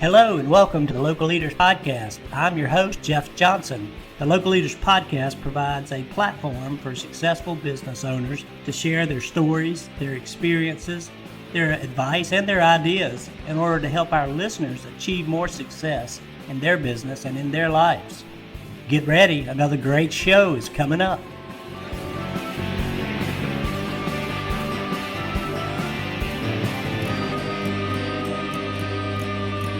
Hello and welcome to the Local Leaders Podcast. I'm your host, Jeff Johnson. The Local Leaders Podcast provides a platform for successful business owners to share their stories, their experiences, their advice, and their ideas in order to help our listeners achieve more success in their business and in their lives. Get ready, another great show is coming up.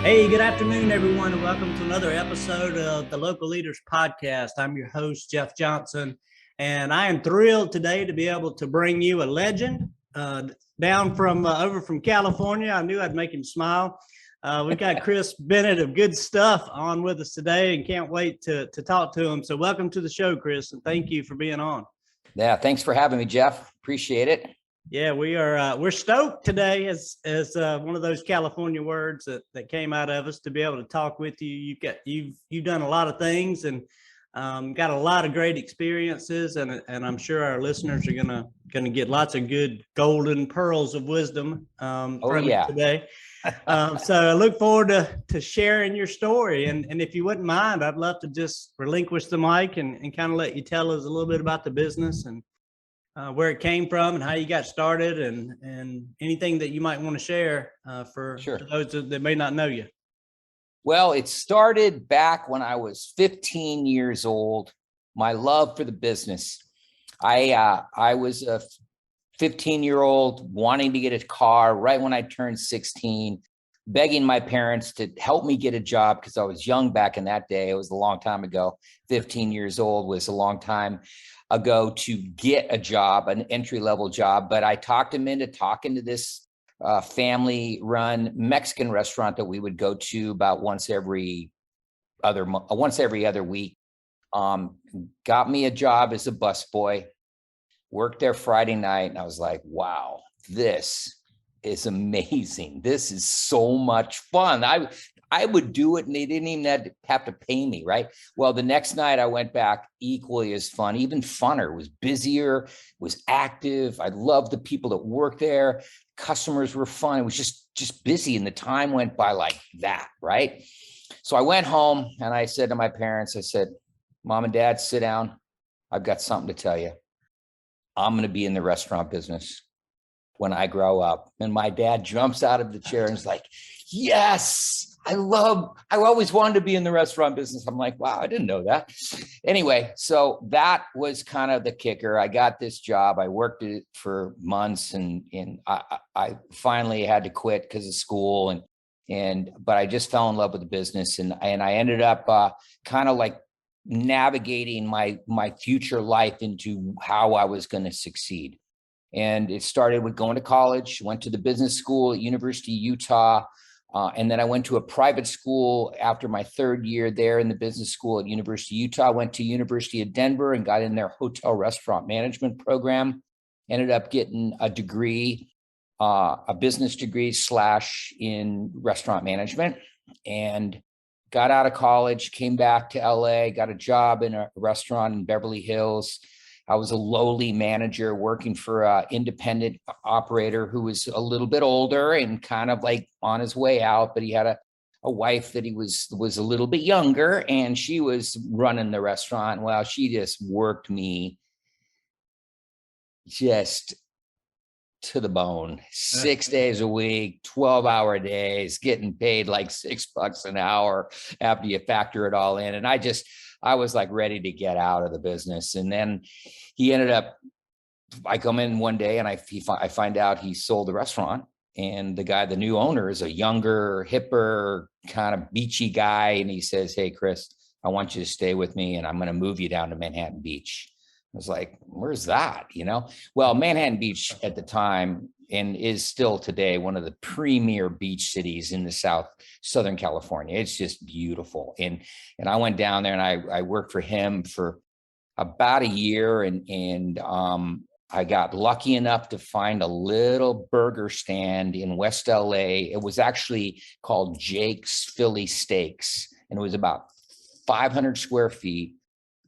Hey, good afternoon, everyone, and welcome to another episode of the Local Leaders Podcast. I'm your host, Jeff Johnson, and I am thrilled today to be able to bring you a legend down from over from California. I knew I'd make him smile. We've got Cris Bennett of Good Stuff on with us today, and can't wait to talk to him. So welcome to the show, Cris, and thank you for being on. Yeah, thanks for having me, Jeff. Appreciate it. Yeah, we're stoked today as one of those California words that came out of us to be able to talk with you. You've done a lot of things and got a lot of great experiences, and I'm sure our listeners are gonna get lots of good golden pearls of wisdom from you today. So I look forward to sharing your story, and if you wouldn't mind, I'd love to just relinquish the mic and kind of let you tell us a little bit about the business and where it came from and how you got started, and anything that you might want to share for those that may not know you. Well, it started back when I was 15 years old. My love for the business. I was a 15-year-old wanting to get a car right when I turned 16, begging my parents to help me get a job because I was young back in that day. It was a long time ago. 15 years old was a long time ago to get a job, an entry-level job. But I talked him into talking to this family-run Mexican restaurant that we would go to about once every other week. Got me a job as a busboy, worked there Friday night, and I was like, wow, this is amazing. This is so much fun. I would do it and they didn't even have to pay me, right? Well, the next night I went back, equally as fun, even funner. It was busier, it was active. I loved the people that worked there. Customers were fun. It was just busy, and the time went by like that, right? So I went home and I said to my parents, I said, Mom and Dad, sit down. I've got something to tell you. I'm going to be in the restaurant business when I grow up. And my dad jumps out of the chair and is like, yes, I always wanted to be in the restaurant business. I'm like, wow, I didn't know that. Anyway, so that was kind of the kicker. I got this job. I worked it for months, and I finally had to quit because of school, but I just fell in love with the business, and I ended up kind of like navigating my future life into how I was going to succeed. And it started with going to college, went to the business school at University of Utah. And then I went to a private school after my third year there in the business school at University of Utah. I went to University of Denver and got in their hotel restaurant management program. Ended up getting a degree, a business degree / in restaurant management, and got out of college, came back to LA, got a job in a restaurant in Beverly Hills. I was a lowly manager working for an independent operator who was a little bit older and kind of like on his way out, but he had a wife that he was a little bit younger, and she was running the restaurant. Well, she just worked me just to the bone, 6 days a week, 12-hour days, getting paid like $6 an hour after you factor it all in. And I was like ready to get out of the business. And then I come in one day and I find out he sold the restaurant, and the new owner is a younger, hipper, kind of beachy guy. And he says, hey, Cris, I want you to stay with me, and I'm going to move you down to Manhattan Beach. I was like, where's that? Well, Manhattan Beach at the time, and is still today, one of the premier beach cities in the Southern California. It's just beautiful. And I went down there and I worked for him for about a year, and I got lucky enough to find a little burger stand in West LA. It was actually called Jake's Philly Steaks, and it was about 500 square feet.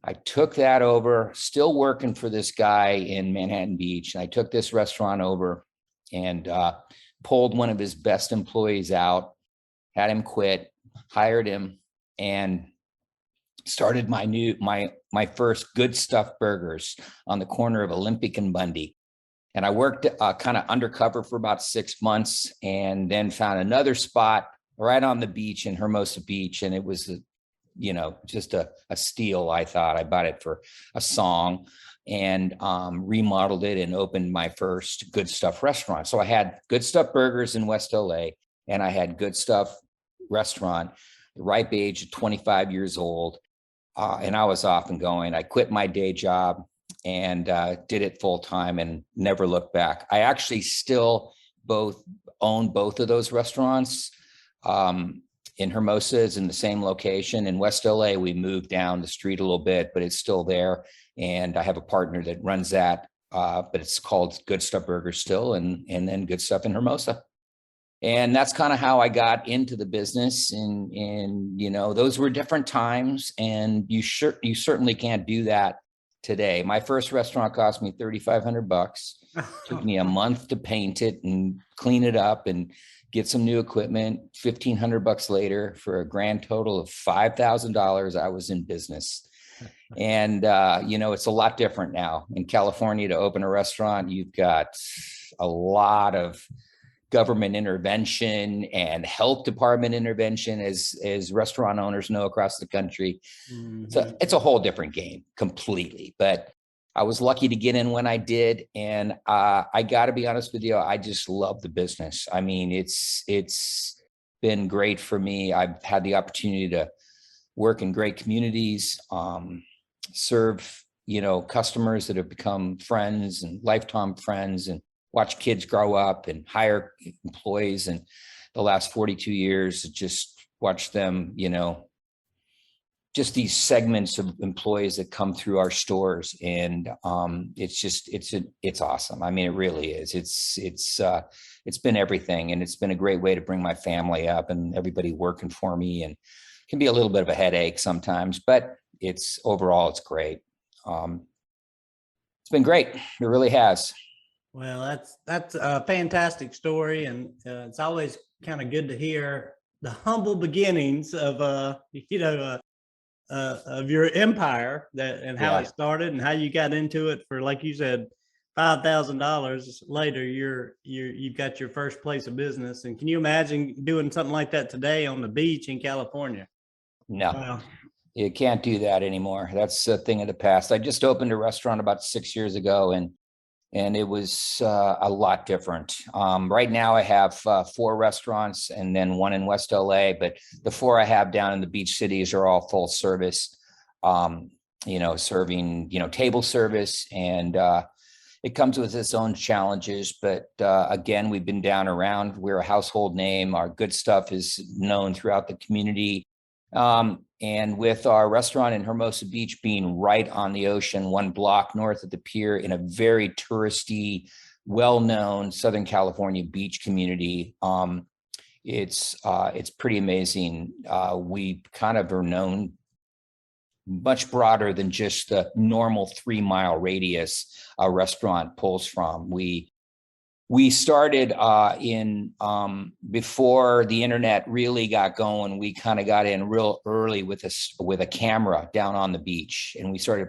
I took that over, still working for this guy in Manhattan Beach. And I took this restaurant over, and pulled one of his best employees out, had him quit, hired him, and started my first Good Stuff Burgers on the corner of Olympic and Bundy. And I worked kind of undercover for about 6 months, and then found another spot right on the beach in Hermosa Beach. And it was, just a steal. I thought I bought it for a song, and remodeled it and opened my first Good Stuff restaurant. So I had Good Stuff Burgers in West LA, and I had Good Stuff Restaurant, the ripe age of 25 years old. And I was off and going. I quit my day job and did it full time and never looked back. I actually still own both of those restaurants. In Hermosa is in the same location. In West LA, we moved down the street a little bit, but it's still there. And I have a partner that runs that, but it's called Good Stuff Burgers still, and then Good Stuff in Hermosa. And that's kind of how I got into the business. And those were different times, and you certainly can't do that today. My first restaurant cost me $3,500. Took me a month to paint it and clean it up and get some new equipment. $1,500 later, for a grand total of $5,000, I was in business. And it's a lot different now in California. To open a restaurant, you've got a lot of government intervention and health department intervention, as restaurant owners know across the country. Mm-hmm. So it's a whole different game completely. But I was lucky to get in when I did. And I got to be honest with you, I just love the business. I mean, it's been great for me. I've had the opportunity to work in great communities, serve, customers that have become friends and lifetime friends, and watch kids grow up and hire employees. And the last 42 years, just watch them, just these segments of employees that come through our stores. And it's awesome. I mean, it really is. It's been everything. And it's been a great way to bring my family up and everybody working for me, and can be a little bit of a headache sometimes, but overall, it's great. It's been great. It really has. Well, that's a fantastic story, and it's always kind of good to hear the humble beginnings of your empire, and how it started and how you got into it for, like you said, $5,000 later. You've got your first place of business. And can you imagine doing something like that today on the beach in California? No. Wow. You can't do that anymore. That's a thing of the past. I just opened a restaurant about 6 years ago, and it was a lot different. Right now I have 4 restaurants, and then 1 in West LA, but the 4 I have down in the beach cities are all full service, serving, table service. And it comes with its own challenges, but again, we've been down around. We're a household name. Our Good Stuff is known throughout the community. And with our restaurant in Hermosa Beach being right on the ocean, 1 block north of the pier, in a very touristy, well-known Southern California beach community, it's pretty amazing. We kind of are known much broader than just the normal 3-mile radius a restaurant pulls from. We started before the internet really got going. We kind of got in real early with a camera down on the beach, and we started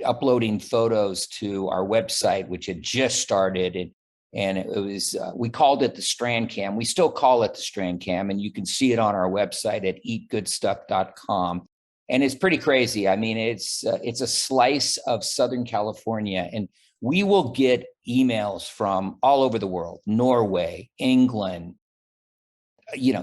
uploading photos to our website, which had just started, and it was we called it the Strand Cam. We still call it the Strand Cam, and you can see it on our website at eatgoodstuff.com. And it's pretty crazy. I mean, it's a slice of Southern California, and we will get emails from all over the world: Norway, England,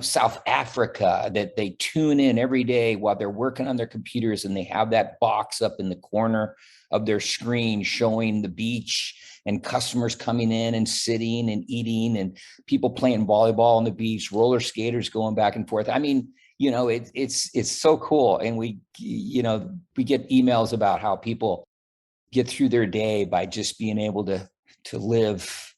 South Africa, that they tune in every day while they're working on their computers, and they have that box up in the corner of their screen showing the beach and customers coming in and sitting and eating, and people playing volleyball on the beach, roller skaters going back and forth. I mean, it's so cool. And we get emails about how people get through their day by just being able to live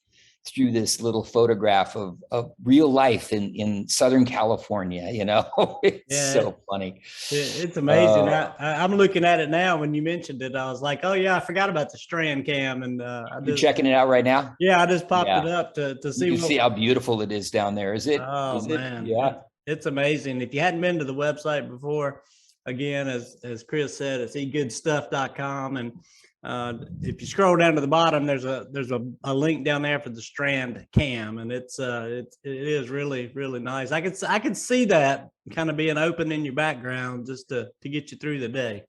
through this little photograph of real life in Southern California. It's Yeah, so funny. it's amazing. I'm looking at it now. When you mentioned it, I was like, oh yeah, I forgot about the Strand Cam, and You're checking it out right now? yeah, I just popped it Yeah. up to You see can what. see how beautiful it is down there. Is it? Oh Is it? man, Yeah. it's amazing. If you hadn't been to the website before, again, as Chris said, it's eatgoodstuff.com. And if you scroll down to the bottom, there's a link down there for the Strand Cam, and it is really really nice. I could see that kind of being open in your background just to get you through the day.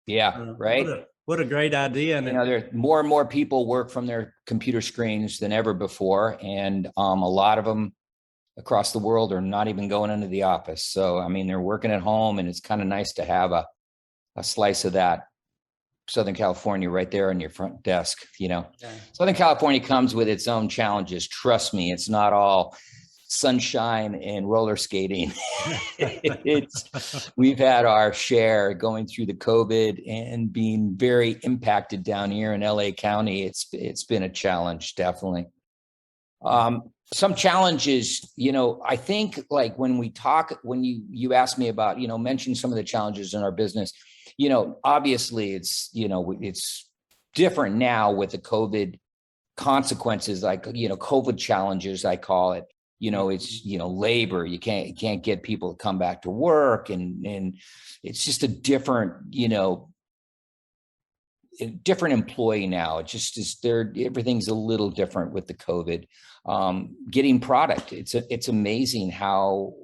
Yeah. Right. What a great idea. And there more and more people work from their computer screens than ever before, and a lot of them across the world are not even going into the office. So, I mean, they're working at home, and it's kind of nice to have a slice of that Southern California right there on your front desk. Yeah. Southern California comes with its own challenges. Trust me, it's not all sunshine and roller skating. We've had our share going through the COVID and being very impacted down here in LA County. It's been a challenge, definitely. Some challenges, I think, like when you asked me about, mention some of the challenges in our business, obviously it's different now with the COVID consequences, like, COVID challenges, I call it. It's, labor. You can't get people to come back to work, and it's just a different, different employee now. It just is there. Everything's a little different with the COVID. Getting product. It's amazing how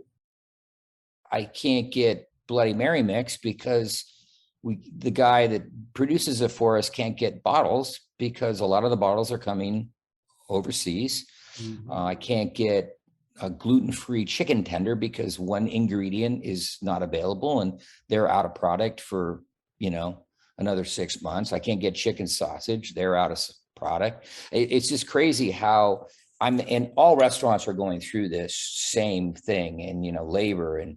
I can't get Bloody Mary mix because the guy that produces it for us can't get bottles because a lot of the bottles are coming overseas. Mm-hmm. I can't get a gluten-free chicken tender because one ingredient is not available and they're out of product for, another 6 months. I can't get chicken sausage. They're out of product. It's just crazy how and all restaurants are going through this same thing, and, labor and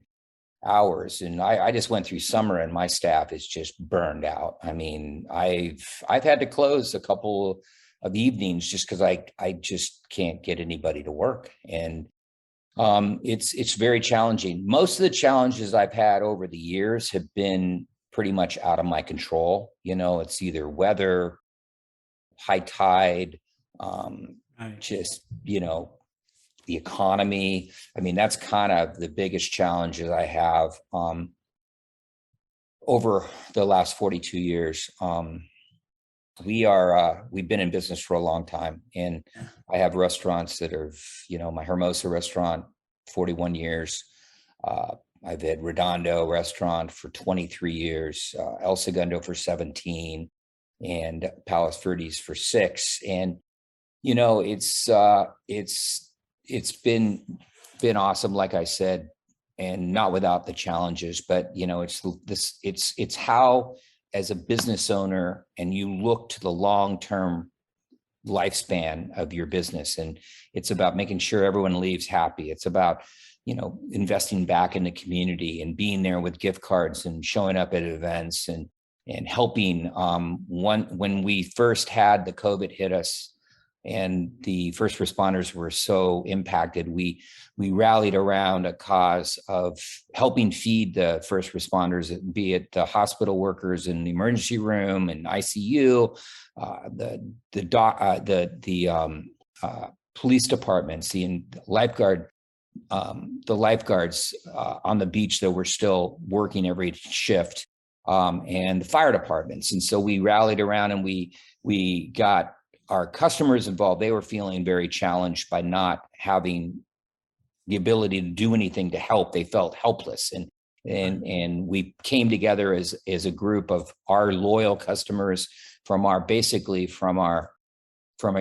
hours. And I just went through summer and my staff is just burned out. I mean, I've had to close a couple of evenings just because I just can't get anybody to work. And it's very challenging. Most of the challenges I've had over the years have been pretty much out of my control. It's either weather, high tide, just, the economy. I mean, that's kind of the biggest challenges I have over the last 42 years. We've been in business for a long time, and I have restaurants that are, my Hermosa restaurant, 41 years. I've had Redondo restaurant for 23 years, El Segundo for 17, and Palos Verdes for 6. And, it's been awesome, like I said, and not without the challenges, but it's how, as a business owner, and you look to the long-term lifespan of your business, and it's about making sure everyone leaves happy. It's about, investing back in the community and being there with gift cards and showing up at events and helping. When we first had the COVID hit us and the first responders were so impacted, we rallied around a cause of helping feed the first responders, be it the hospital workers in the emergency room and ICU, the police departments, the lifeguards on the beach that were still working every shift, and the fire departments. And so we rallied around and we got our customers involved. They were feeling very challenged by not having the ability to do anything to help. They felt helpless. And we came together as a group of our loyal customers from our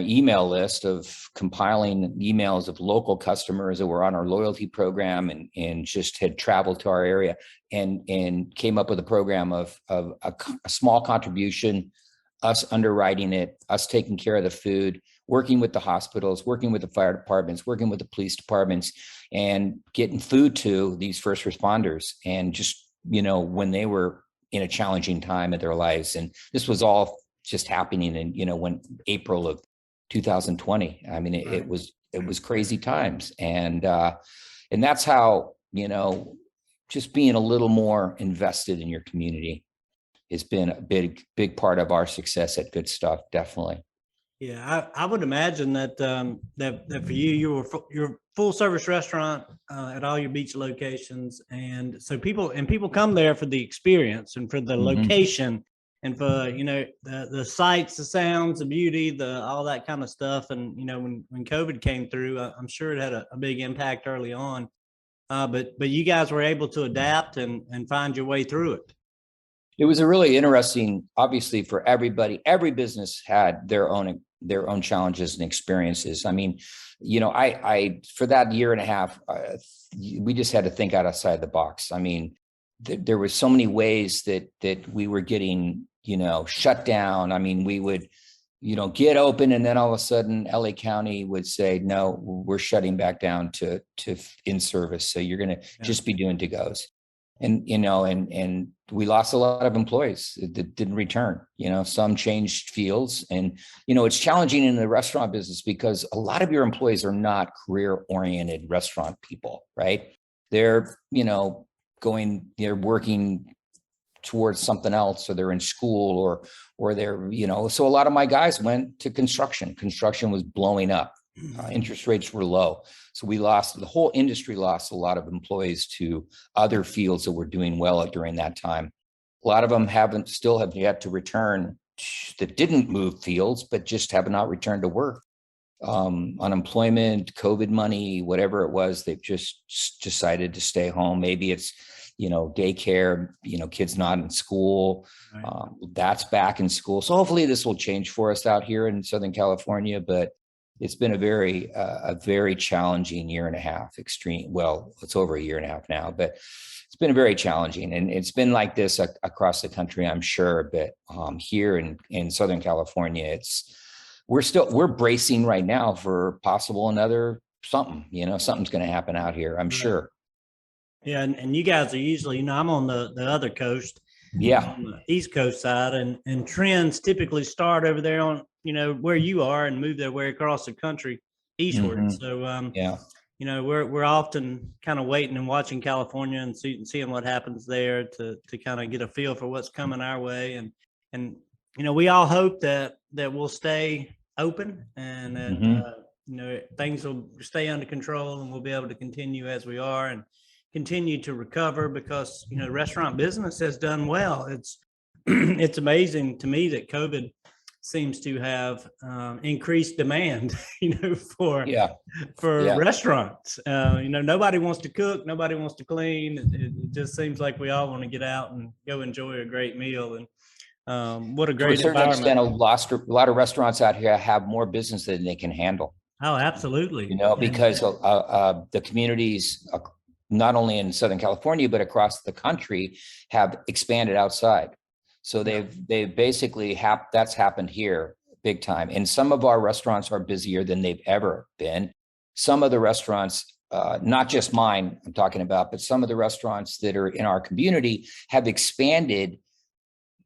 email list of compiling emails of local customers that were on our loyalty program and just had traveled to our area, and came up with a program of a small contribution, us underwriting it, us taking care of the food, working with the hospitals, working with the fire departments, working with the police departments, and getting food to these first responders. And just, when they were in a challenging time of their lives. And this was all just happening in, when April of 2020. I mean, Right. it was crazy times. And that's how, just being a little more invested in your community has been a big part of our success at Good Stuff. Definitely. Yeah, I would imagine that that for you, you're full service restaurant at all your beach locations, and so people come there for the experience and for the location and for the sights, the sounds, the beauty, the all that kind of stuff. And when COVID came through, I'm sure it had a big impact early on. But you guys were able to adapt and find your way through it. It was a really interesting, obviously, for everybody. Every business had their own challenges and experiences. I mean, I for that year and a half, we just had to think outside the box. I mean, there were so many ways that we were getting, shut down. I mean, we would, get open, and then all of a sudden, LA County would say, no, we're shutting back down to in service. So you're going to just be doing to-goes. And, and we lost a lot of employees that didn't return. Some changed fields. And, it's challenging in the restaurant business because a lot of your employees are not career-oriented restaurant people, right? They're, they're working towards something else, or they're in school, or they're, so a lot of my guys went to construction. Construction was blowing up. Interest rates were low. So the whole industry lost a lot of employees to other fields that were doing well during that time. A lot of them still have yet to return, that didn't move fields, but just have not returned to work. Unemployment, COVID money, whatever it was, they've just decided to stay home. Maybe it's, daycare, kids not in school. Right. That's back in school. So hopefully this will change for us out here in Southern California, but it's been a very challenging year and a half, well, it's over a year and a half now, but it's been very challenging. And it's been like this across the country, I'm sure. But here in Southern California, we're bracing right now for possible another something, something's going to happen out here, I'm sure. Yeah. And you guys are usually, I'm on the other coast. Yeah. On the East Coast side, and trends typically start over there on, where you are and move their way across the country eastward. So, yeah, we're often kind of waiting and watching California and seeing what happens there to kind of get a feel for what's coming our way. And, we all hope that we'll stay open and that, things will stay under control and we'll be able to continue as we are and continue to recover, because the restaurant business has done well. It's it's amazing to me that COVID seems to have increased demand for restaurants. Nobody wants to cook, nobody wants to clean. It just seems like we all want to get out and go enjoy a great meal. And what a great to a certain environment. extent, a lot of restaurants out here have more business than they can handle. Oh, absolutely. Because the communities, not only in Southern California, but across the country, have expanded outside. So they've basically that's happened here big time. And some of our restaurants are busier than they've ever been. Some of the restaurants, not just mine I'm talking about, but some of the restaurants that are in our community have expanded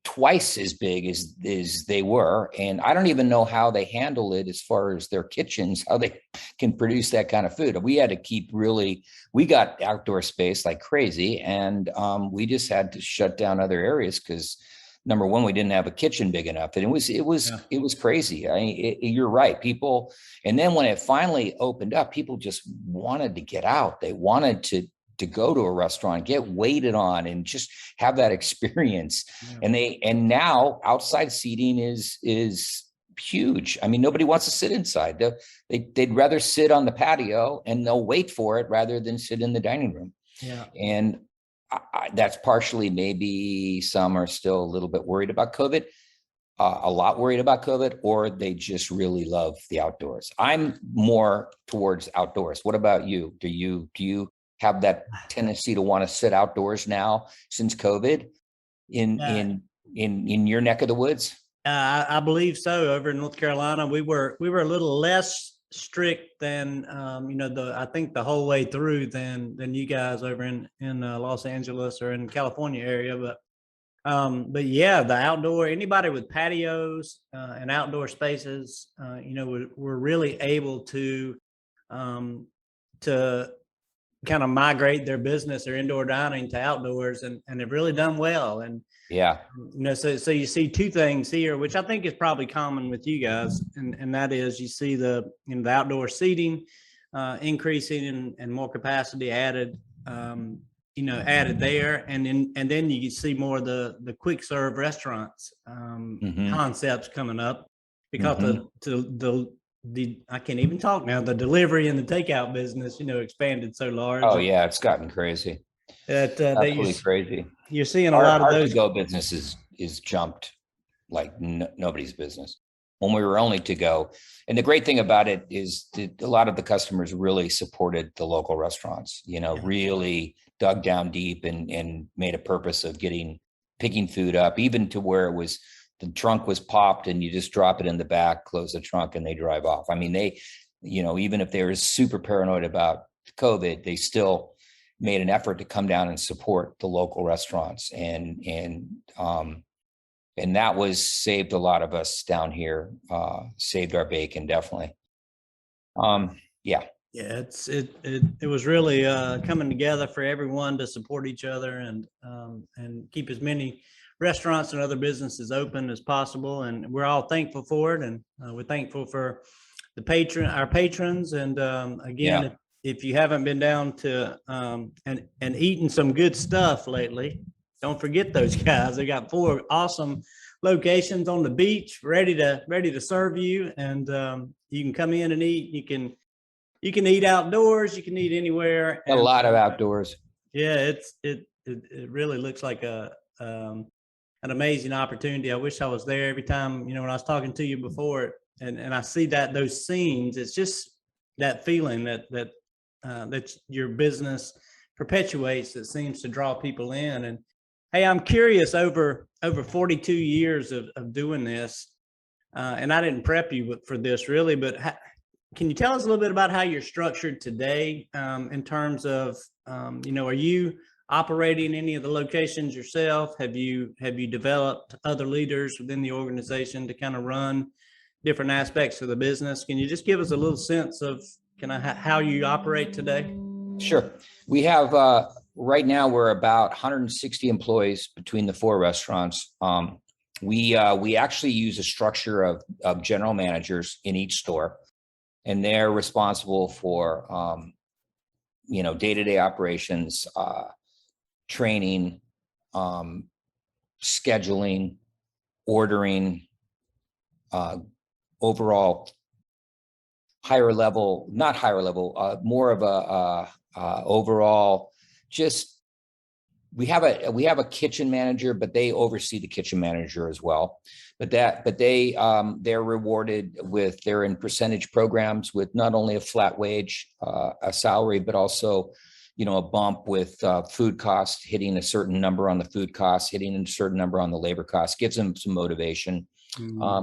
twice as big as they were. And I don't even know how they handle it as far as their kitchens, how they can produce that kind of food. We had to we got outdoor space like crazy. And we just had to shut down other areas because, number one, we didn't have a kitchen big enough. And it was crazy. I mean, you're right. People, and then when it finally opened up, people just wanted to get out. They wanted to go to a restaurant, get waited on, and just have that experience. Yeah. And now outside seating is huge. I mean, nobody wants to sit inside. They'd rather sit on the patio and they'll wait for it rather than sit in the dining room. Yeah. And that's partially, maybe some are still a little bit worried about COVID, a lot worried about COVID, or they just really love the outdoors. I'm more towards outdoors. What about you? Do you have that tendency to want to sit outdoors now since COVID in your neck of the woods? I believe so. Over in North Carolina, we were a little less strict than I think the whole way through than you guys over in Los Angeles or in California area. But But yeah, the outdoor, anybody with patios and outdoor spaces, we're really able um, to kind of migrate their business or indoor dining to outdoors, and they've really done well. And Yeah. so you see two things here, which I think is probably common with you guys, and that is you see the outdoor seating increasing and more capacity added. Added there, and then you see more of the quick serve restaurants concepts coming up because the I can't even talk now. The delivery and the takeout business, expanded so large. Oh yeah, it's gotten crazy. That Absolutely crazy. You're seeing a lot of those. to-go business is jumped like nobody's business when we were only to go. And the great thing about it is that a lot of the customers really supported the local restaurants, really dug down deep and made a purpose of picking food up, even to where the trunk was popped and you just drop it in the back, close the trunk, and they drive off. I mean, they, even if they were super paranoid about COVID, they still made an effort to come down and support the local restaurants. And that saved a lot of us down here, saved our bacon, definitely. Yeah. Yeah, it was really coming together for everyone to support each other and keep as many restaurants and other businesses open as possible. And we're all thankful for it. And we're thankful for our patrons. And again, if you haven't been down to and eaten some good stuff lately, don't forget those guys. They got 4 awesome locations on the beach, ready to serve you. And you can come in and eat. You can eat outdoors. You can eat anywhere. A lot of outdoors. Yeah, it really looks like an amazing opportunity. I wish I was there every time. When I was talking to you before, and I see those scenes. It's just that feeling that your business perpetuates that seems to draw people in. And hey, I'm curious, over 42 years of doing this, and I didn't prep you for this really, but can you tell us a little bit about how you're structured today in terms of, are you operating any of the locations yourself? Have you developed other leaders within the organization to kind of run different aspects of the business? Can you just give us a little sense of how you operate today? Sure. We have right now we're about 160 employees between the 4 restaurants. We actually use a structure of general managers in each store, and they're responsible for day-to-day operations, training, scheduling, ordering, overall more of a overall, just we have a kitchen manager, but they oversee the kitchen manager as well. But they're rewarded they're in percentage programs with not only a flat wage, a salary, but also, a bump with food costs, hitting a certain number on the food costs, hitting a certain number on the labor costs, gives them some motivation,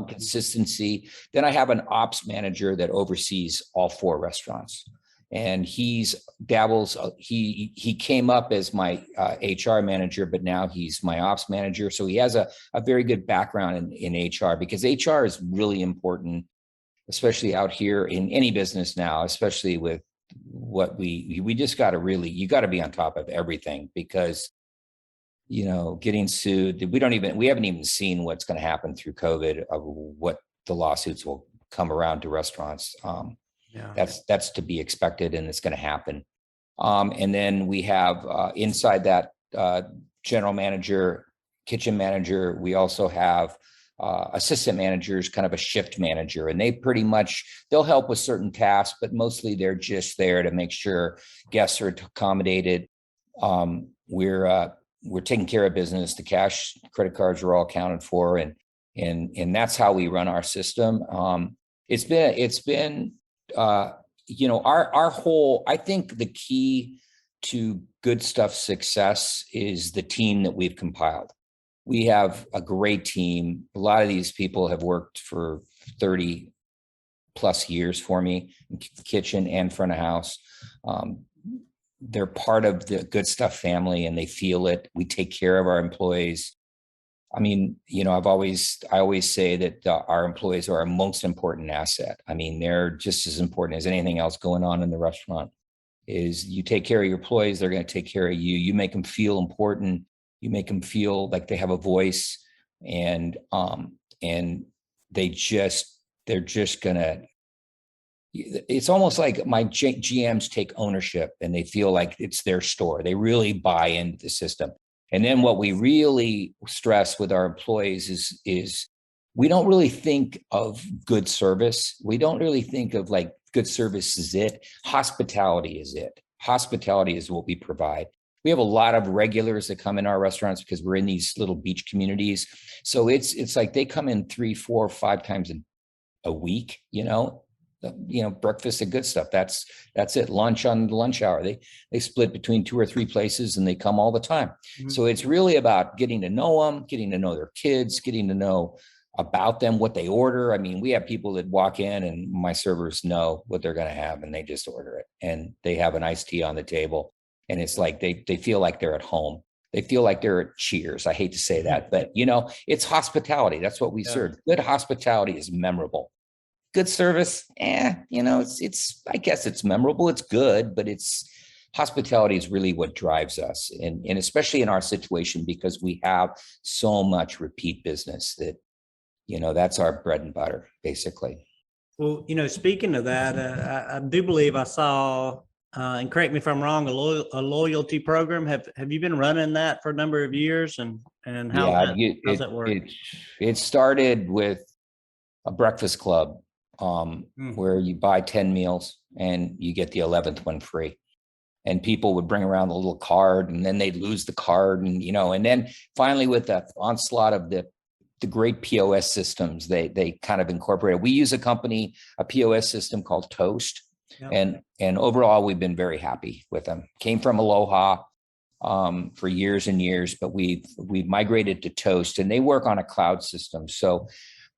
consistency. Then I have an ops manager that oversees all 4 restaurants. And he came up as my HR manager, but now he's my ops manager. So he has a very good background in HR, because HR is really important, especially out here in any business now, especially with what we just got to you got to be on top of everything, because, getting sued, we haven't even seen what's going to happen through COVID, of what the lawsuits will come around to restaurants. That's to be expected, and it's going to happen. And then we have inside that general manager, kitchen manager, we also have assistant managers, kind of a shift manager, and they'll help with certain tasks, but mostly they're just there to make sure guests are accommodated. We're taking care of business. The cash, credit cards are all accounted for, and that's how we run our system. It's been our whole, I think the key to Good Stuff success is the team that we've compiled. We have a great team. A lot of these people have worked for 30 plus years for me in the kitchen and front of house. They're part of the Good Stuff family, and they feel it. We take care of our employees. I mean, I always say that our employees are our most important asset. I mean, they're just as important as anything else going on in the restaurant. Is you take care of your employees, they're going to take care of you. You make them feel important. You make them feel like they have a voice, and they're just gonna. It's almost like my GMs take ownership and they feel like it's their store. They really buy into the system. And then what we really stress with our employees is we don't really think of good service. We don't really think of like good service is it. Hospitality is it. Hospitality is what we provide. We have a lot of regulars that come in our restaurants because we're in these little beach communities. So it's like they come in 3, 4, 5 times a week, breakfast and good stuff. That's it. Lunch on the lunch hour. They split between 2 or 3 places and they come all the time. Mm-hmm. So it's really about getting to know them, getting to know their kids, getting to know about them, what they order. I mean, we have people that walk in and my servers know what they're going to have and they just order it and they have an iced tea on the table. And it's like, they feel like they're at home. They feel like they're at Cheers. I hate to say that, but it's hospitality. That's what we serve. Good hospitality is memorable. Good service, it's I guess it's memorable. It's good, but hospitality is really what drives us. And especially in our situation, because we have so much repeat business that, that's our bread and butter, basically. Well, speaking of that, I do believe I saw, and correct me if I'm wrong, a loyalty program. Have you been running that for a number of years? And how's that work? It started with a breakfast club. Where you buy 10 meals and you get the 11th one free. And people would bring around the little card and then they'd lose the card. And then finally with the onslaught of the great POS systems, they kind of incorporated. We use a POS system called Toast. Yep. And overall, we've been very happy with them. Came from Aloha for years and years, but we've migrated to Toast and they work on a cloud system. So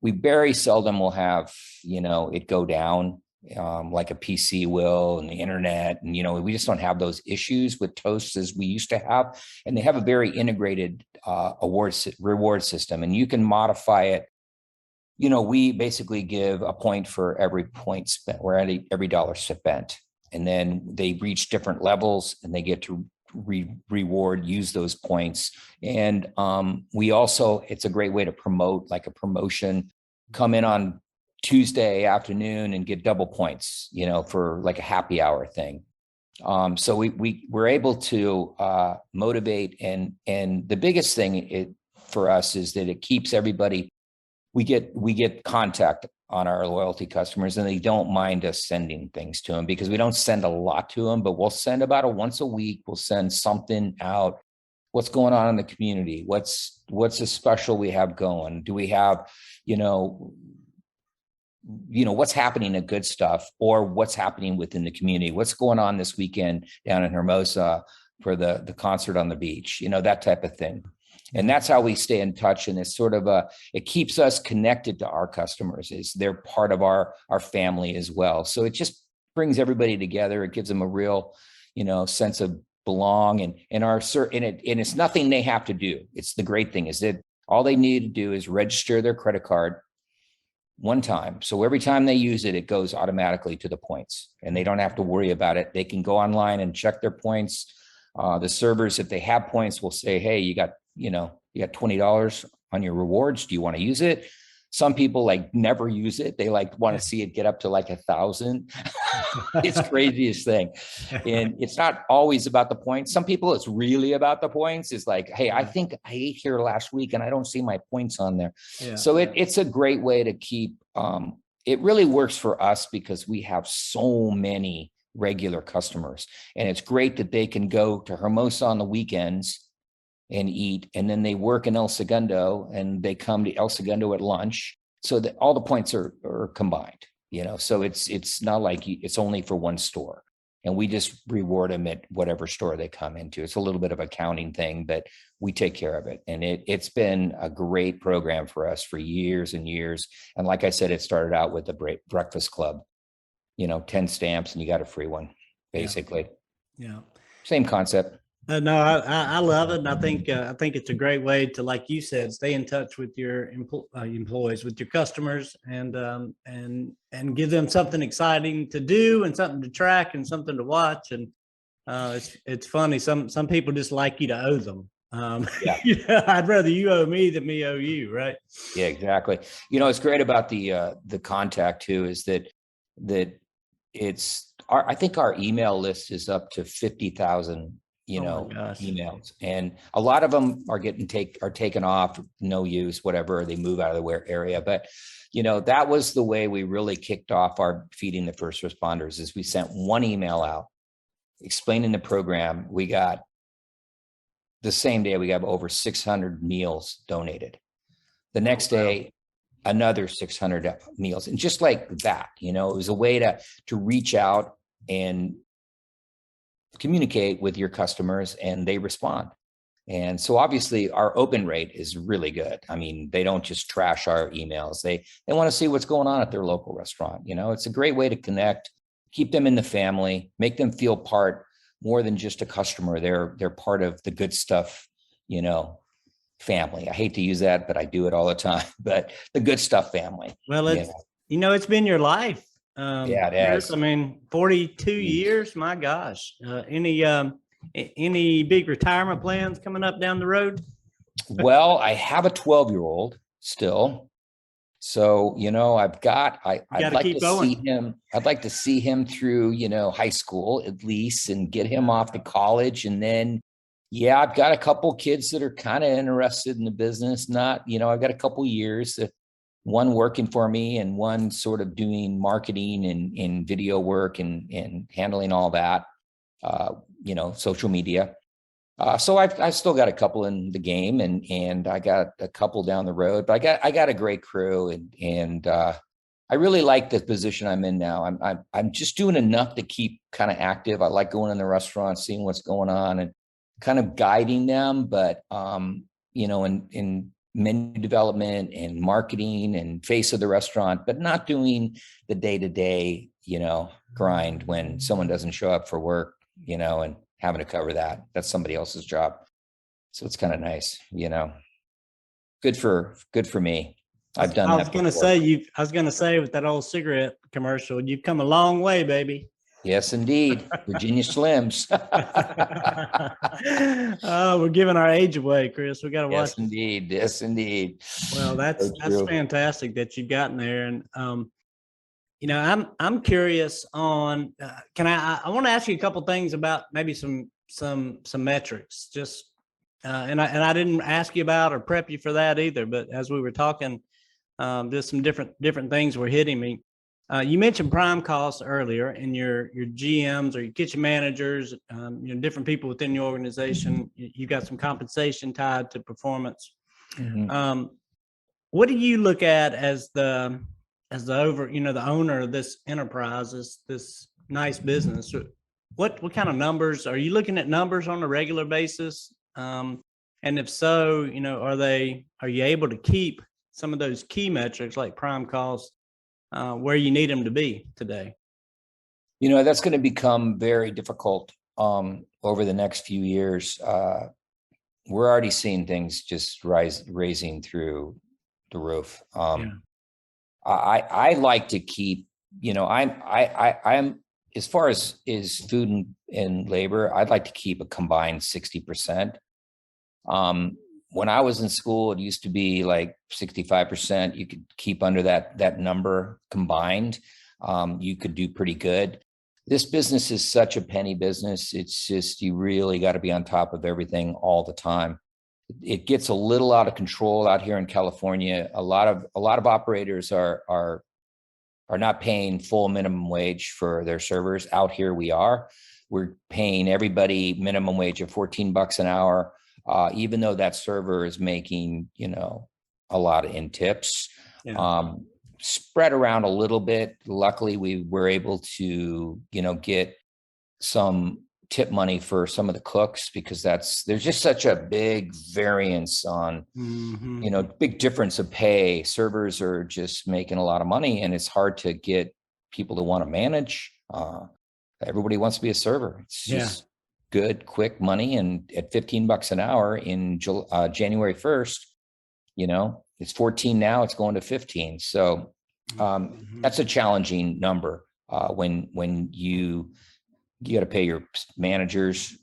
we very seldom will have, it go down like a PC will and the internet. And, we just don't have those issues with Toast as we used to have. And they have a very integrated reward system and you can modify it. We basically give a point for every point spent or every dollar spent. And then they reach different levels and they get to use those points. And it's a great way to promote, like a promotion. Come in on Tuesday afternoon and get double points, for like a happy hour thing. So we're able to motivate, and the biggest thing for us is that it keeps everybody. We get contact on our loyalty customers, and they don't mind us sending things to them because we don't send a lot to them, but we'll send about once a week. We'll send something out. What's going on in the community? What's a special we have going? Do we have, what's happening in good stuff, or what's happening within the community? What's going on this weekend down in Hermosa for the concert on the beach? That type of thing. And that's how we stay in touch. And it's sort of it keeps us connected to our customers. They're part of our family as well. So it just brings everybody together. It gives them a real, sense of belong, and it's nothing they have to do. It's the great thing is that all they need to do is register their credit card one time. So every time they use it, it goes automatically to the points and they don't have to worry about it. They can go online and check their points. The servers, if they have points, will say, hey, you got $20 on your rewards. Do you want to use it? Some people never use it. They want to see it get up to 1,000. It's craziest thing. And it's not always about the points. Some people, it's really about the points. It's like, hey, I think I ate here last week and I don't see my points on there. Yeah. So it's a great way to keep, it really works for us because we have so many regular customers, and it's great that they can go to Hermosa on the weekends and eat, and then they work in El Segundo and they come to El Segundo at lunch, so that all the points are combined, so it's not like it's only for one store, and we just reward them at whatever store they come into. It's a little bit of a counting thing, but we take care of it. And it's been a great program for us for years and years. And like I said, it started out with the breakfast club, 10 stamps and you got a free one, basically. Yeah. Same concept. No, I love it, and I think it's a great way to, like you said, stay in touch with your employees, with your customers, and give them something exciting to do and something to track and something to watch. And it's funny. Some people just like you to owe them. Yeah. I'd rather you owe me than me owe you, right? Yeah, exactly. It's great about the contact too, is that I think our email list is up to 50,000, Oh my gosh. emails, and a lot of them are taken off, no use, whatever, they move out of the area. But, that was the way we really kicked off our Feeding the First Responders, is we sent one email out explaining the program. We got the same day, we got over 600 meals donated. The next day, another 600 meals. And just like that, it was a way to reach out and communicate with your customers, and they respond. And so obviously our open rate is really good. I mean, they don't just trash our emails. They want to see what's going on at their local restaurant. It's a great way to connect, keep them in the family, make them feel part more than just a customer. They're part of the Good Stuff, family. I hate to use that, but I do it all the time. But the Good Stuff family. Well, it's been your life. Yeah, it Chris, has. I mean, 42 years. My gosh. Any big retirement plans coming up down the road? Well, I have a 12-year-old still. So, I'd like to see him. I'd like to see him through, high school at least, and get him off to college. And then, yeah, I've got a couple kids that are kind of interested in the business. Not, I've got a couple years, one working for me and one sort of doing marketing and video work and handling all that, social media. So I've still got a couple in the game, and I got a couple down the road, but I got a great crew, and I really like the position I'm in now. I'm just doing enough to keep kind of active. I like going in the restaurant, seeing what's going on, and kind of guiding them, but in menu development and marketing and face of the restaurant, but not doing the day-to-day, grind when someone doesn't show up for work, and having to cover that. That's somebody else's job. So it's kind of nice, good for me. I've done that. I was gonna say with that old cigarette commercial, you've come a long way, baby. Yes, indeed. Virginia Slims. Oh, we're giving our age away, Chris. We got to watch. Yes, indeed. Yes, indeed. Well, that's fantastic that you've gotten there. And I'm curious on. I want to ask you a couple things about maybe some metrics. Just and I didn't ask you about or prep you for that either. But as we were talking, there's some different things were hitting me. You mentioned prime costs earlier, and your GMs or your kitchen managers, different people within the organization. You got some compensation tied to performance. Mm-hmm. What do you look at as the owner of this enterprise, this nice business? What kind of numbers are you looking at? Numbers on a regular basis, and if so, are you able to keep some of those key metrics like prime costs where you need them to be today? That's going to become very difficult over the next few years. We're already seeing things just raising through the roof. I like to keep, I'm as far as is food and labor, I'd like to keep a combined 60%. When I was in school, it used to be like 65%. You could keep under that number combined. You could do pretty good. This business is such a penny business. It's just, you really got to be on top of everything all the time. It gets a little out of control out here in California. A lot of operators are not paying full minimum wage for their servers. Out here we are. We're paying everybody minimum wage of $14 an hour. Even though that server is making, a lot in tips, spread around a little bit. Luckily, we were able to, get some tip money for some of the cooks, because there's just such a big variance on, big difference of pay. Servers are just making a lot of money, and it's hard to get people to want to manage. Everybody wants to be a server. It's just good, quick money. And at $15 an hour in January 1st, it's 14 now, it's going to 15. So that's a challenging number when you got to pay your managers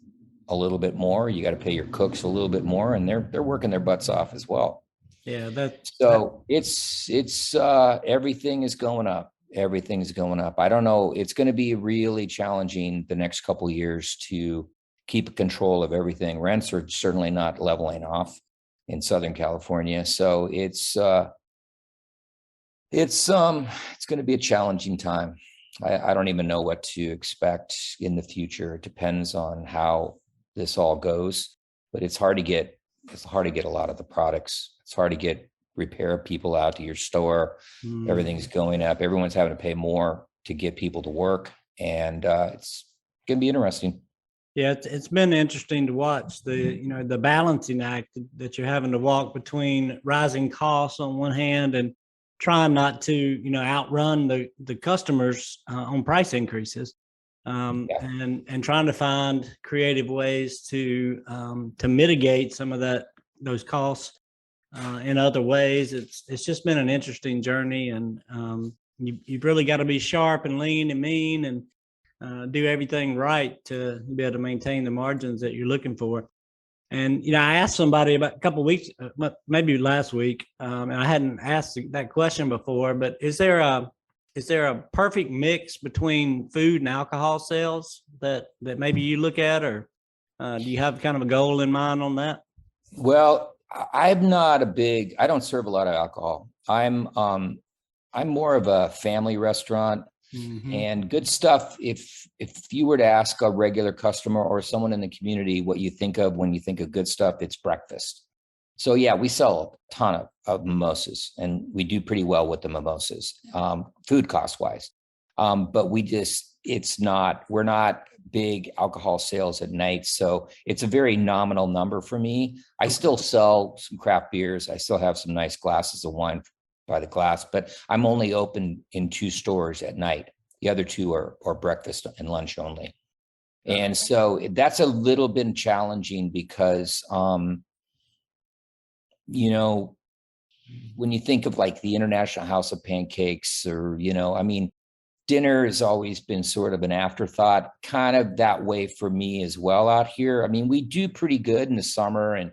a little bit more, you got to pay your cooks a little bit more, and they're working their butts off as well. Yeah, it's everything is going up. Everything's going up. I don't know. It's going to be really challenging the next couple of years to keep control of everything. Rents are certainly not leveling off in Southern California. So it's going to be a challenging time. I don't even know what to expect in the future. It depends on how this all goes, but it's hard to get a lot of the products. It's hard to get repair people out to your store. Everything's going up. Everyone's having to pay more to get people to work. And it's going to be interesting. Yeah, it's been interesting to watch the balancing act that you're having to walk between rising costs on one hand and trying not to, outrun the customers on price increases, and trying to find creative ways to mitigate some of those costs in other ways. It's just been an interesting journey, and you've really got to be sharp and lean and mean and do everything right to be able to maintain the margins that you're looking for. And, I asked somebody about a couple of weeks, maybe last week, and I hadn't asked that question before, but is there a perfect mix between food and alcohol sales that maybe you look at, or do you have kind of a goal in mind on that? Well, I don't serve a lot of alcohol. I'm more of a family restaurant. Mm-hmm. And good stuff. If you were to ask a regular customer or someone in the community what you think of when you think of good stuff, it's breakfast. So yeah, we sell a ton of mimosas, and we do pretty well with the mimosas, food cost wise. But we're not big alcohol sales at night. So it's a very nominal number for me. I still sell some craft beers. I still have some nice glasses of wine by the glass, but I'm only open in 2 stores at night. The other 2 are breakfast and lunch only. And so that's a little bit challenging because, when you think of like the International House of Pancakes or, dinner has always been sort of an afterthought, kind of that way for me as well out here. I mean, we do pretty good in the summer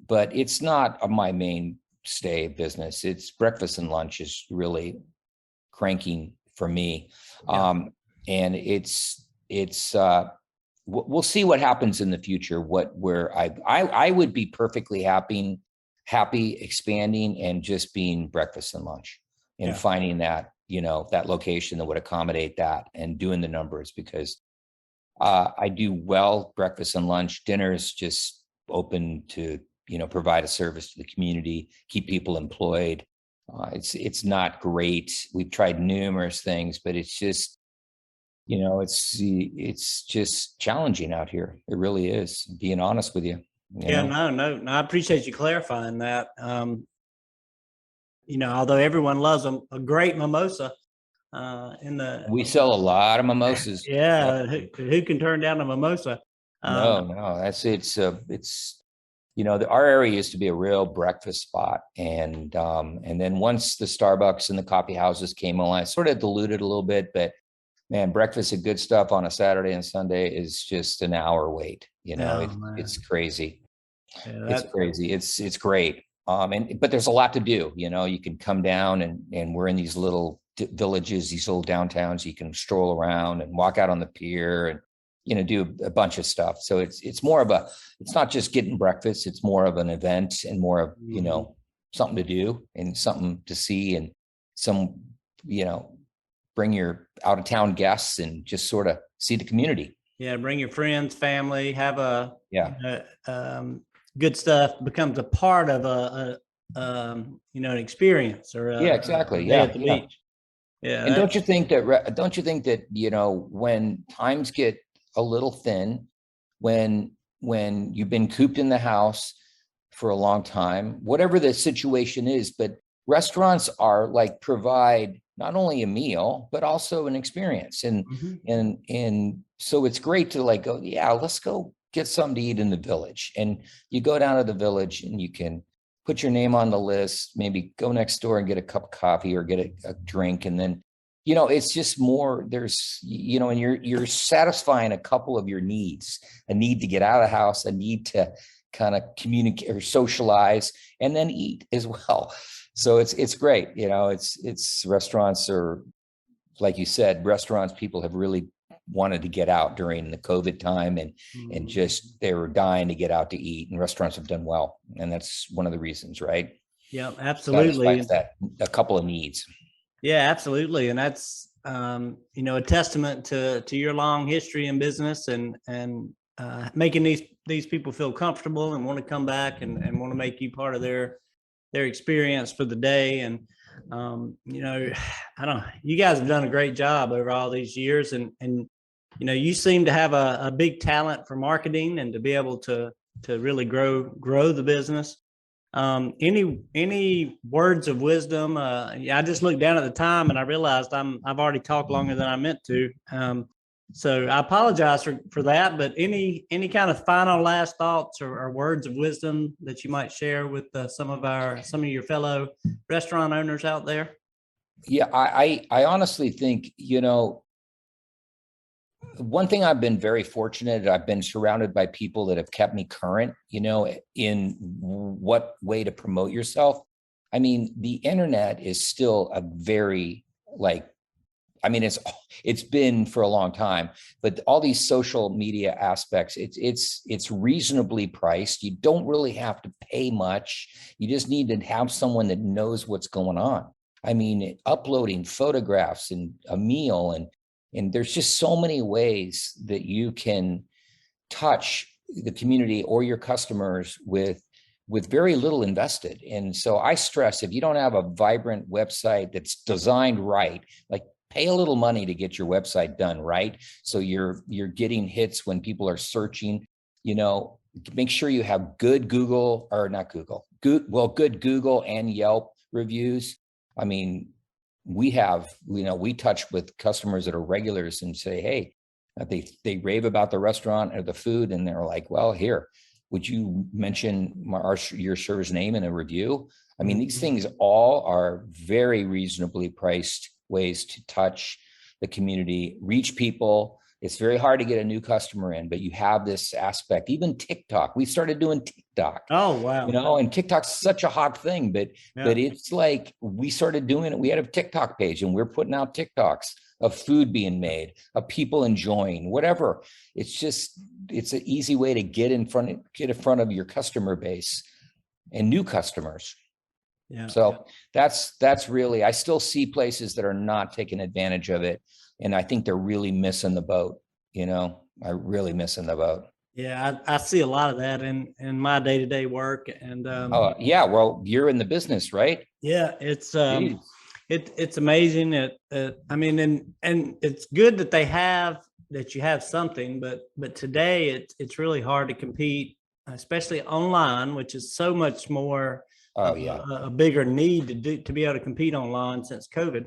but it's not my mainstay business. It's breakfast and lunch is really cranking for me. Yeah. And we'll see what happens in the future, where I would be perfectly happy expanding and just being breakfast and lunch and finding that, that location that would accommodate that and doing the numbers, because I do well breakfast and lunch. Dinner is just open to, provide a service to the community, keep people employed. It's not great. We've tried numerous things, but it's just, it's just challenging out here. It really is, being honest with you. No, I appreciate you clarifying that. Although everyone loves a great mimosa, we sell a lot of mimosas. Yeah. Who can turn down a mimosa? No, it's our area used to be a real breakfast spot. And then once the Starbucks and the coffee houses came on, I sort of diluted a little bit, but man, breakfast and good stuff on a Saturday and Sunday is just an hour wait. It's crazy. Yeah, it's crazy. It's great. But there's a lot to do. You can come down and we're in these little villages, these little downtowns. You can stroll around and walk out on the pier and, do a bunch of stuff. So it's more of it's not just getting breakfast. It's more of an event and more of, something to do and something to see, and bring your out of town guests and just sort of see the community. Yeah. Bring your friends, family, have good stuff becomes a part of an experience or exactly. At the beach. Yeah. And don't you think that, when times get a little thin, when you've been cooped in the house for a long time, whatever the situation is, but restaurants provide not only a meal, but also an experience. Mhm. And so it's great to like go, yeah, let's go get something to eat in the village. And you go down to the village and you can put your name on the list, maybe go next door and get a cup of coffee or get a drink. And then, it's just more, there's, and you're satisfying a couple of your needs, a need to get out of the house, a need to kind of communicate or socialize, and then eat as well. So it's great. It's restaurants are, like you said, restaurants, people have really wanted to get out during the COVID time and just, they were dying to get out to eat, and restaurants have done well. And that's one of the reasons, right? Yeah, absolutely. Satisfies that a couple of needs. Yeah, absolutely. And that's, a testament to your long history in business and making these people feel comfortable and want to come back and want to make you part of their experience for the day. And, I don't know, you guys have done a great job over all these years, and you seem to have a big talent for marketing and to be able to really grow the business. Any words of wisdom? Yeah, I just looked down at the time and I realized I've already talked longer than I meant to. So I apologize for that, but any kind of final last thoughts or words of wisdom that you might share with some of your fellow restaurant owners out there? Yeah, I honestly think, one thing I've been very fortunate, I've been surrounded by people that have kept me current, in what way to promote yourself. I mean, the internet is still a very it's been for a long time, but all these social media aspects, it's reasonably priced. You don't really have to pay much. You just need to have someone that knows what's going on. I mean, uploading photographs and a meal, and there's just so many ways that you can touch the community or your customers with very little invested. And so I stress, if you don't have a vibrant website that's designed right, like pay a little money to get your website done right, so you're getting hits when people are searching. Make sure you have good Google, or not Google, good Google and Yelp reviews. I mean, we touch with customers that are regulars and say, hey, they rave about the restaurant or the food, and they're like, well, here, would you mention your server's name in a review? I mean, these things all are very reasonably priced ways to touch the community, reach people. It's very hard to get a new customer in, but you have this aspect. Even TikTok, we started doing TikTok. Oh, wow. And TikTok's such a hot thing, but it's like, we started doing it. We had a TikTok page and we're putting out TikToks of food being made, of people enjoying, whatever. It's an easy way to get in front of your customer base and new customers. Yeah. So that's really, I still see places that are not taking advantage of it. And I think they're really missing the boat. Really missing the boat. Yeah, I see a lot of that in my day-to-day work. And yeah, well, you're in the business, right? yeah, it's amazing. I mean, and it's good that you have something, but today it's really hard to compete, especially online, which is so much more a bigger need to be able to compete online since COVID.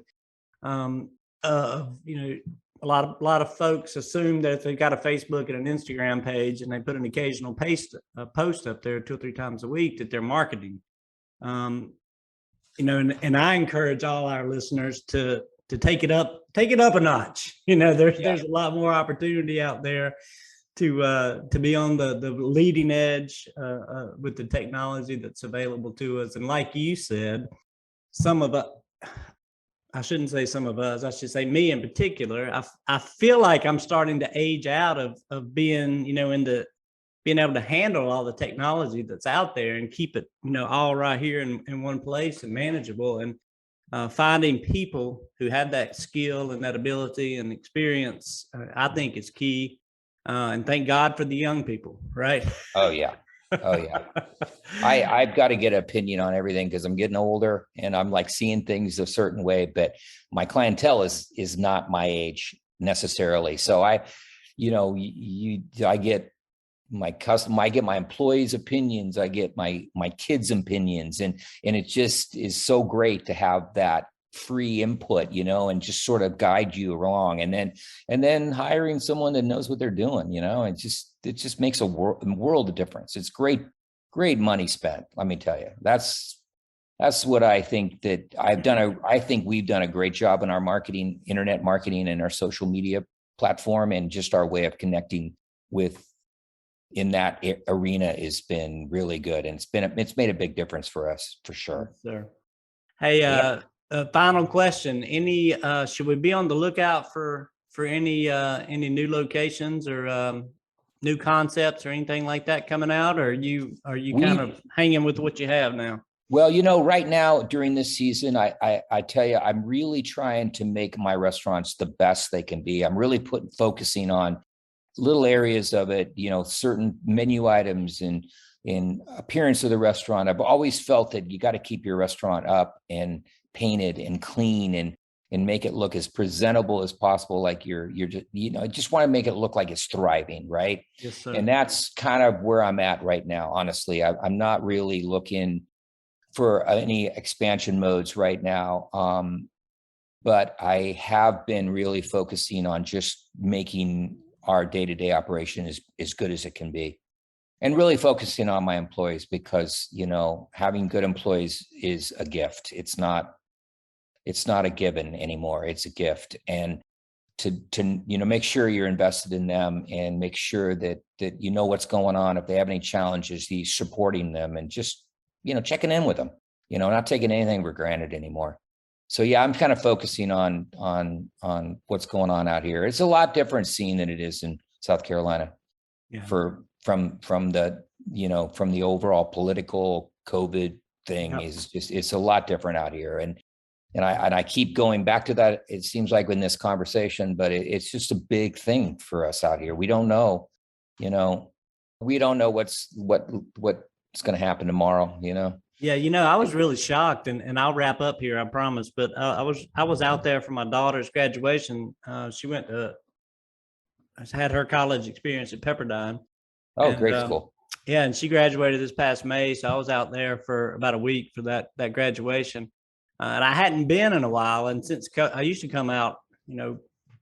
A lot of folks assume that if they've got a Facebook and an Instagram page and they put an occasional post up there 2 or 3 times a week, that they're marketing. And I encourage all our listeners to take it up a notch. There's a lot more opportunity out there to be on the leading edge with the technology that's available to us. And like you said, I shouldn't say some of us, I should say me in particular. I feel like I'm starting to age out of being, being able to handle all the technology that's out there and keep it, all right here in one place and manageable. And finding people who have that skill and that ability and experience, I think is key. And thank God for the young people, right? Oh yeah. I've got to get an opinion on everything because I'm getting older and I'm like seeing things a certain way, but my clientele is not my age necessarily. So I get I get my employees' opinions, I get my kids' opinions, and it just is so great to have that free input, and just sort of guide you along. And then hiring someone that knows what they're doing, it just makes a world of difference. It's great money spent. Let me tell you, that's what I think that I think we've done a great job in our marketing, internet marketing, and our social media platform, and just our way of connecting in that arena has been really good. And it's made a big difference for us, for sure. Yes, sir. Hey, final question. Should we be on the lookout for any new locations or new concepts or anything like that coming out? Or are you kind of hanging with what you have now? Well, right now during this season, I tell you, I'm really trying to make my restaurants the best they can be. I'm really focusing on little areas of it, certain menu items and in appearance of the restaurant. I've always felt that you got to keep your restaurant up and painted and clean and make it look as presentable as possible. Like you're just, I just want to make it look like it's thriving, right? Yes, sir. And that's kind of where I'm at right now. Honestly, I'm not really looking for any expansion modes right now. But I have been really focusing on just making our day-to-day operation as good as it can be, and really focusing on my employees, because, having good employees is a gift. It's not a given anymore. It's a gift. And to make sure you're invested in them and make sure that what's going on. If they have any challenges, he's supporting them and just, checking in with them, not taking anything for granted anymore. So yeah, I'm kind of focusing on what's going on out here. It's a lot different scene than it is in South Carolina. Yeah. From the overall political COVID thing. Yep. It's a lot different out here. And I keep going back to that. It seems like in this conversation, but it's just a big thing for us out here. We don't know, what's going to happen tomorrow, Yeah, I was really shocked, and I'll wrap up here, I promise. But I was out there for my daughter's graduation. She had her college experience at Pepperdine. Oh, great school. Yeah, and she graduated this past May, so I was out there for about a week for that graduation. And I hadn't been in a while, and since I used to come out,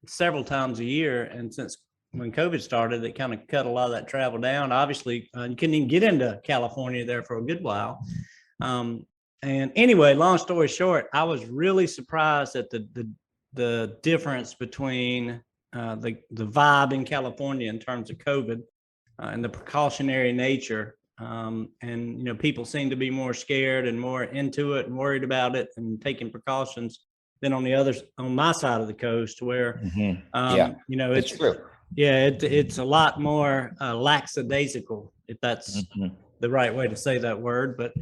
several times a year, and since when COVID started, it kind of cut a lot of that travel down. Obviously, you couldn't even get into California there for a good while. And anyway, long story short, I was really surprised at the difference between the vibe in California in terms of COVID and the precautionary nature. And people seem to be more scared and more into it and worried about it and taking precautions than on my side of the coast, where it's true. Yeah, it's a lot more lackadaisical, if that's the right way to say that word. But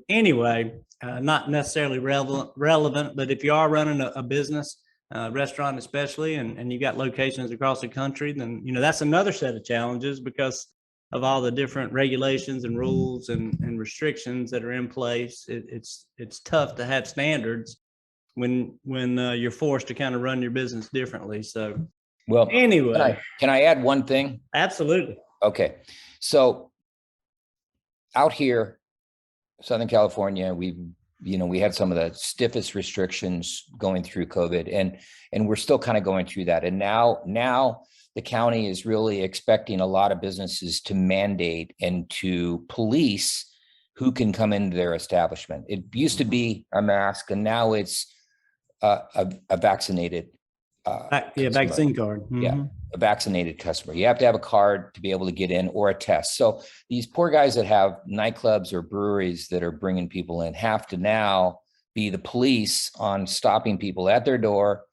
anyway, not necessarily relevant, but if you are running a business, restaurant especially, and you got locations across the country, then that's another set of challenges because of all the different regulations and rules and restrictions that are in place. It's tough to have standards when you're forced to kind of run your business differently. So, well, anyway, can I add one thing? Absolutely. Okay, so out here, Southern California, we had some of the stiffest restrictions going through COVID, and we're still kind of going through that. And now the county is really expecting a lot of businesses to mandate and to police who can come into their establishment. It used to be a mask, and now it's a vaccinated vaccine card. Mm-hmm. Yeah, a vaccinated customer. You have to have a card to be able to get in, or a test. So these poor guys that have nightclubs or breweries that are bringing people in have to now be the police on stopping people at their door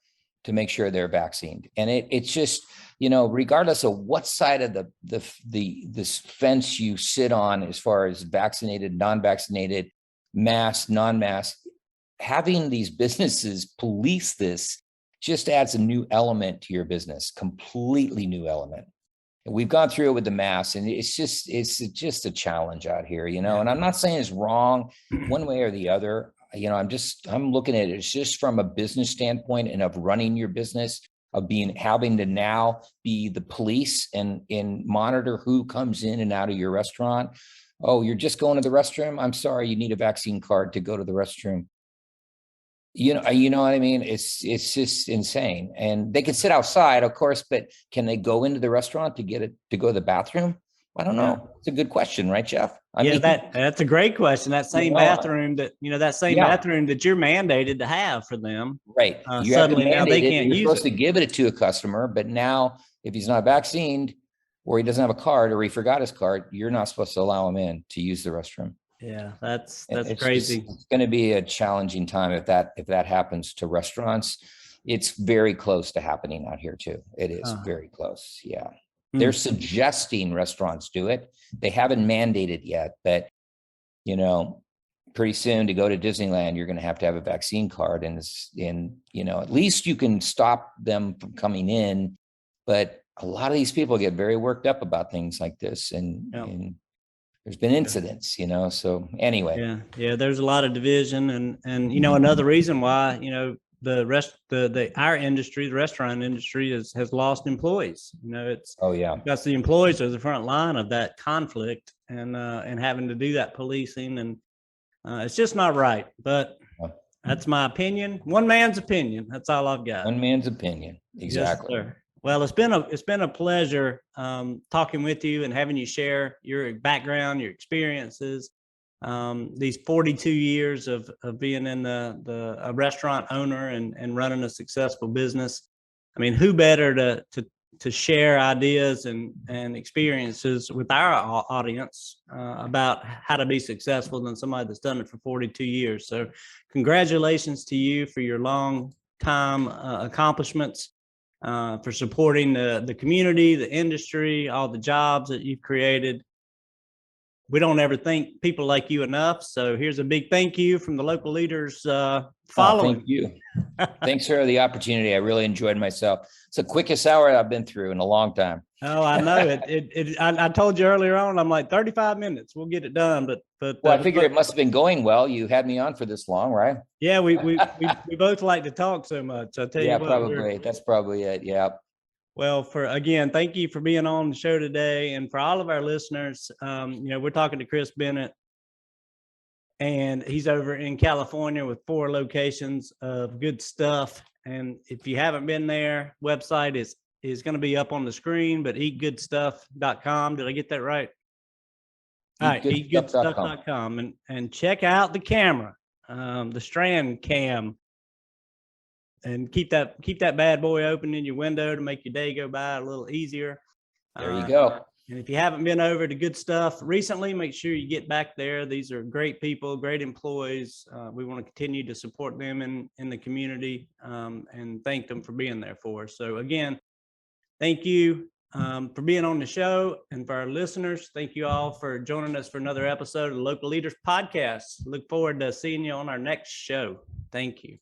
to make sure they're vaccinated. And it's just, regardless of what side of this fence you sit on, as far as vaccinated, non-vaccinated, mask, non-mask, having these businesses police this just adds a new element to your business, completely new element. And we've gone through it with the masks, and it's just a challenge out here, And I'm not saying it's wrong one way or the other. I'm looking at it. It's just from a business standpoint and of running your business, of having to now be the police and monitor who comes in and out of your restaurant. Oh, you're just going to the restroom? I'm sorry, you need a vaccine card to go to the restroom. You know what I mean? It's just insane. And they can sit outside, of course, but can they go into the restaurant to go to the bathroom? I don't Yeah. know. It's a good question, right, Jeff? I Yeah, mean, that's a great question. That same bathroom yeah, that you're mandated to have for them. right. You have to Suddenly now they mandate it. can't You're use supposed it. to give it to a customer, but now if he's not vaccinated or he doesn't have a card or he forgot his card, you're not supposed to allow him in to use the restroom. Yeah, that's It's just, crazy. it's going to be a challenging time if that happens to restaurants. It's very close to happening out here too. It is very close. Yeah. They're suggesting restaurants do it. They haven't mandated yet, but you know, pretty soon to go to Disneyland, you're going to have a vaccine card, and you know, at least you can stop them from coming in. But a lot of these people get very worked up about things like this, and there's been incidents, you know. So anyway, Yeah, there's a lot of division, and you know, another reason why, you know, our industry, the restaurant industry, has lost employees. You know, it's oh yeah, because the employees are the front line of that conflict, and having to do that policing, and it's just not right. But that's my opinion. One man's opinion. That's all I've got. one man's opinion. Exactly. Yes, sir. Well, it's been a pleasure talking with you and having you share your background, your experiences, these 42 years of being in a restaurant owner and running a successful business. I mean, who better to share ideas and experiences with our audience about how to be successful than somebody that's done it for 42 years. So congratulations to you for your long time accomplishments, for supporting the community, the industry, all the jobs that you've created. We don't ever thank people like you enough. So here's a big thank you from the local leaders following. Thank you. Thanks for the opportunity. I really enjoyed myself. It's the quickest hour I've been through in a long time. Oh, I know it. I told you earlier on, I'm like 35 minutes. We'll get it done. But Well, I figure it must have been going well. You had me on for this long, right? Yeah, we both like to talk so much. I tell you what. Probably. That's probably it. Yeah. Well, thank you for being on the show today. And for all of our listeners, you know, we're talking to Cris Bennett, and he's over in California with 4 locations of good stuff. And if you haven't been there, website is going to be up on the screen, but eatgoodstuff.com. Did I get that right? All right, eatgoodstuff.com, and check out the camera, the Strand Cam. And keep that bad boy open in your window to make your day go by a little easier. There you go. And if you haven't been over to Good Stuff recently, make sure you get back there. These are great people, great employees. We want to continue to support them in the community, and thank them for being there for us. So again, thank you for being on the show. And for our listeners, thank you all for joining us for another episode of the Local Leaders Podcast. Look forward to seeing you on our next show. Thank you.